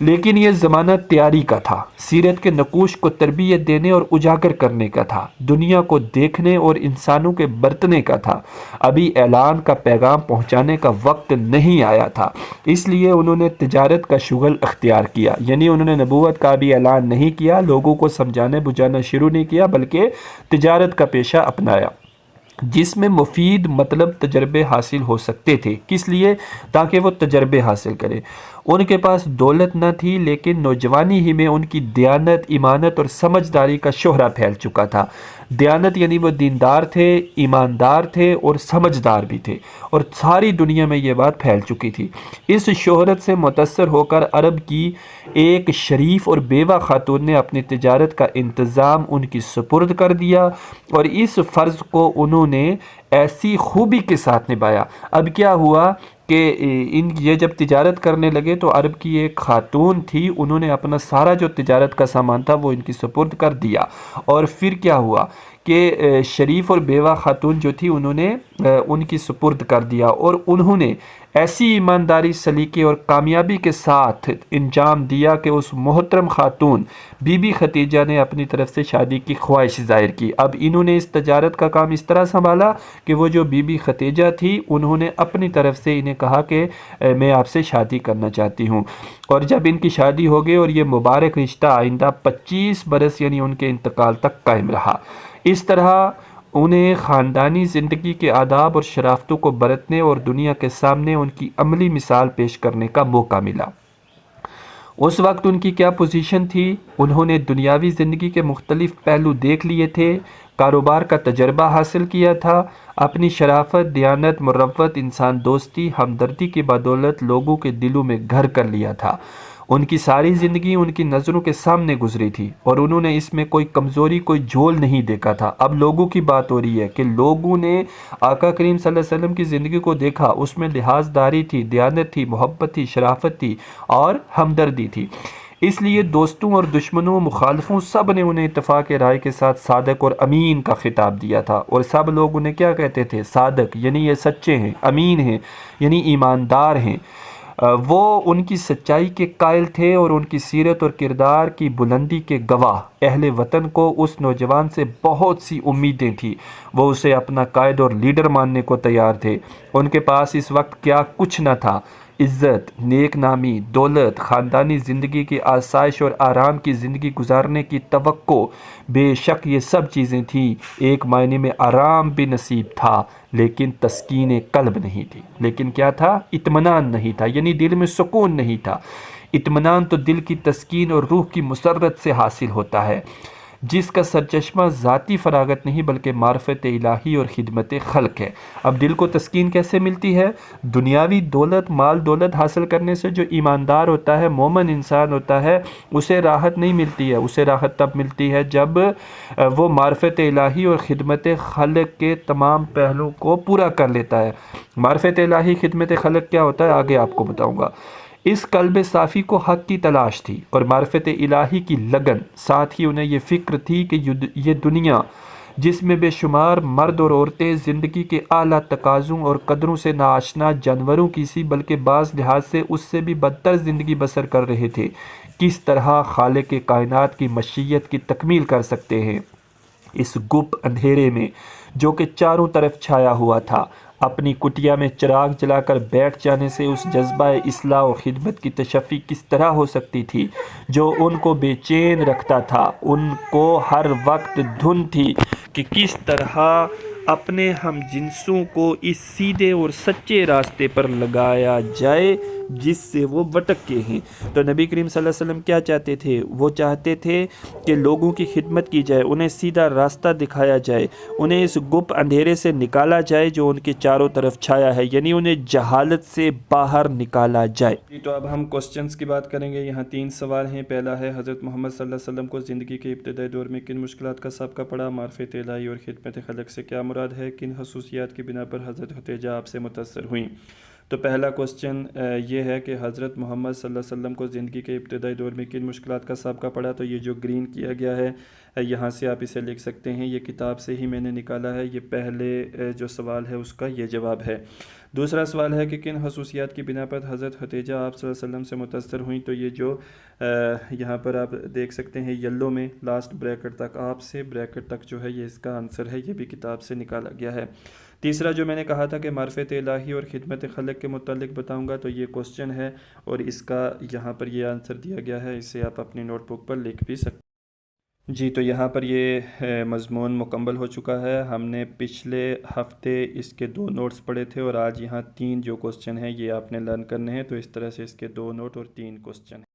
لیکن یہ زمانہ تیاری کا تھا، سیرت کے نقوش کو تربیت دینے اور اجاگر کرنے کا تھا، دنیا کو دیکھنے اور انسانوں کے برتنے کا تھا۔ ابھی اعلان کا پیغام پہنچانے کا وقت نہیں آیا تھا، اس لیے انہوں نے تجارت کا شغل اختیار کیا، یعنی انہوں نے نبوت کا بھی اعلان نہیں کیا، لوگوں کو سمجھانے بجھانا شروع نہیں کیا، بلکہ تجارت کا پیشہ اپنایا، جس میں مفید مطلب تجربے حاصل ہو سکتے تھے۔ کس لیے؟ تاکہ وہ تجربے حاصل کریں۔ ان کے پاس دولت نہ تھی، لیکن نوجوانی ہی میں ان کی دیانت، ایمانت اور سمجھداری کا شہرہ پھیل چکا تھا۔ دیانت یعنی وہ دیندار تھے، ایماندار تھے اور سمجھدار بھی تھے، اور ساری دنیا میں یہ بات پھیل چکی تھی۔ اس شہرت سے متاثر ہو کر عرب کی ایک شریف اور بیوہ خاتون نے اپنی تجارت کا انتظام ان کی سپرد کر دیا، اور اس فرض کو انہوں نے ایسی خوبی کے ساتھ نبھایا۔ اب کیا ہوا کہ یہ جب تجارت کرنے لگے تو عرب کی ایک خاتون تھی، انہوں نے اپنا سارا جو تجارت کا سامان تھا وہ ان کی سپرد کر دیا، اور پھر کیا ہوا کہ شریف اور بیوہ خاتون جو تھی انہوں نے ان کی سپرد کر دیا، اور انہوں نے ایسی ایمانداری، سلیقے اور کامیابی کے ساتھ انجام دیا کہ اس محترم خاتون بی بی ختیجہ نے اپنی طرف سے شادی کی خواہش ظاہر کی۔ اب انہوں نے اس تجارت کا کام اس طرح سنبھالا کہ وہ جو بی بی ختیجہ تھی انہوں نے اپنی طرف سے انہیں کہا کہ میں آپ سے شادی کرنا چاہتی ہوں، اور جب ان کی شادی ہو گئی اور یہ مبارک رشتہ آئندہ 25 برس یعنی ان کے انتقال تک قائم رہا۔ اس طرح انہیں خاندانی زندگی کے آداب اور شرافتوں کو برتنے اور دنیا کے سامنے ان کی عملی مثال پیش کرنے کا موقع ملا۔ اس وقت ان کی کیا پوزیشن تھی؟ انہوں نے دنیاوی زندگی کے مختلف پہلو دیکھ لیے تھے، کاروبار کا تجربہ حاصل کیا تھا، اپنی شرافت، دیانت، مروت، انسان دوستی، ہمدردی کی بدولت لوگوں کے دلوں میں گھر کر لیا تھا۔ ان کی ساری زندگی ان کی نظروں کے سامنے گزری تھی، اور انہوں نے اس میں کوئی کمزوری، کوئی جھول نہیں دیکھا تھا۔ اب لوگوں کی بات ہو رہی ہے کہ لوگوں نے آقا کریم صلی اللہ علیہ وسلم کی زندگی کو دیکھا، اس میں لحاظداری تھی، دیانت تھی، محبت تھی، شرافت تھی اور ہمدردی تھی۔ اس لیے دوستوں اور دشمنوں، مخالفوں، سب نے انہیں اتفاق رائے کے ساتھ صادق اور امین کا خطاب دیا تھا، اور سب لوگ انہیں کیا کہتے تھے؟ صادق، یعنی یہ سچے ہیں، امین ہیں یعنی ایماندار ہیں۔ وہ ان کی سچائی کے قائل تھے اور ان کی سیرت اور کردار کی بلندی کے گواہ۔ اہل وطن کو اس نوجوان سے بہت سی امیدیں تھیں، وہ اسے اپنا قائد اور لیڈر ماننے کو تیار تھے۔ ان کے پاس اس وقت کیا کچھ نہ تھا؟ عزت، نیک نامی، دولت، خاندانی زندگی کی آسائش اور آرام کی زندگی گزارنے کی توقع۔ بے شک یہ سب چیزیں تھیں، ایک معنی میں آرام بھی نصیب تھا، لیکن تسکین قلب نہیں تھی۔ لیکن کیا تھا؟ اطمینان نہیں تھا، یعنی دل میں سکون نہیں تھا۔ اطمینان تو دل کی تسکین اور روح کی مسرت سے حاصل ہوتا ہے، جس کا سرچشمہ ذاتی فراغت نہیں بلکہ معرفت الہی اور خدمت خلق ہے۔ اب دل کو تسکین کیسے ملتی ہے؟ دنیاوی دولت، مال دولت حاصل کرنے سے جو ایماندار ہوتا ہے، مومن انسان ہوتا ہے، اسے راحت نہیں ملتی ہے۔ اسے راحت تب ملتی ہے جب وہ معرفت الہی اور خدمت خلق کے تمام پہلوؤں کو پورا کر لیتا ہے۔ معرفت الہی، خدمت خلق کیا ہوتا ہے آگے آپ کو بتاؤں گا۔ اس قلب صافی کو حق کی تلاش تھی اور معرفت الہی کی لگن، ساتھ ہی انہیں یہ فکر تھی کہ یہ دنیا جس میں بے شمار مرد اور عورتیں زندگی کے اعلیٰ تقاضوں اور قدروں سے ناآشنا جانوروں کی سی بلکہ بعض لحاظ سے اس سے بھی بدتر زندگی بسر کر رہے تھے، کس طرح خالق کائنات کی مشیت کی تکمیل کر سکتے ہیں اس گپ اندھیرے میں جو کہ چاروں طرف چھایا ہوا تھا۔ اپنی کٹیا میں چراغ جلا کر بیٹھ جانے سے اس جذبہ اصلاح و خدمت کی تشفی کس طرح ہو سکتی تھی جو ان کو بے چین رکھتا تھا؟ ان کو ہر وقت دھن تھی کہ کس طرح اپنے ہم جنسوں کو اس سیدھے اور سچے راستے پر لگایا جائے جس سے وہ بھٹکے ہیں۔ تو نبی کریم صلی اللہ علیہ وسلم کیا چاہتے تھے؟ وہ چاہتے تھے کہ لوگوں کی خدمت کی جائے، انہیں سیدھا راستہ دکھایا جائے، انہیں اس گپ اندھیرے سے نکالا جائے جو ان کے چاروں طرف چھایا ہے، یعنی انہیں جہالت سے باہر نکالا جائے۔ تو اب ہم کوسچنز کی بات کریں گے۔ یہاں 3 سوال ہیں۔ پہلا ہے، حضرت محمد صلی اللہ علیہ وسلم کو زندگی کے ابتدائی دور میں کن مشکلات کا سابقہ پڑا؟ معرفت الہی اور خدمت خلق سے کیا مراد ہے؟ کن خصوصیات کی بنا پر حضرت ختیجہ آپ سے متاثر ہوئیں؟ تو پہلا کوسچن یہ ہے کہ حضرت محمد صلی اللہ علیہ وسلم کو زندگی کے ابتدائی دور میں کن مشکلات کا سابقہ پڑا؟ تو یہ جو گرین کیا گیا ہے یہاں سے آپ اسے لکھ سکتے ہیں، یہ کتاب سے ہی میں نے نکالا ہے، یہ پہلے جو سوال ہے اس کا یہ جواب ہے۔ دوسرا سوال ہے کہ کن خصوصیات کی بنا پر حضرت ختیجہ آپ صلی اللہ علیہ وسلم سے متاثر ہوئیں؟ تو یہ جو یہاں پر آپ دیکھ سکتے ہیں یلو میں لاسٹ بریکٹ تک، آپ سے بریکٹ تک جو ہے یہ اس کا آنسر ہے، یہ بھی کتاب سے نکالا گیا ہے۔ تیسرا جو میں نے کہا تھا کہ معرفت الہی اور خدمت خلق کے متعلق بتاؤں گا، تو یہ کوسچن ہے اور اس کا یہاں پر یہ آنسر دیا گیا ہے، اسے آپ اپنی نوٹ بک پر لکھ بھی سکتے ہیں۔ جی تو یہاں پر یہ مضمون مکمل ہو چکا ہے۔ ہم نے پچھلے ہفتے اس کے 2 نوٹس پڑھے تھے اور آج یہاں 3 جو کوسچن ہیں یہ آپ نے لرن کرنے ہیں، تو اس طرح سے اس کے 2 نوٹ اور 3 کوسچن ہیں۔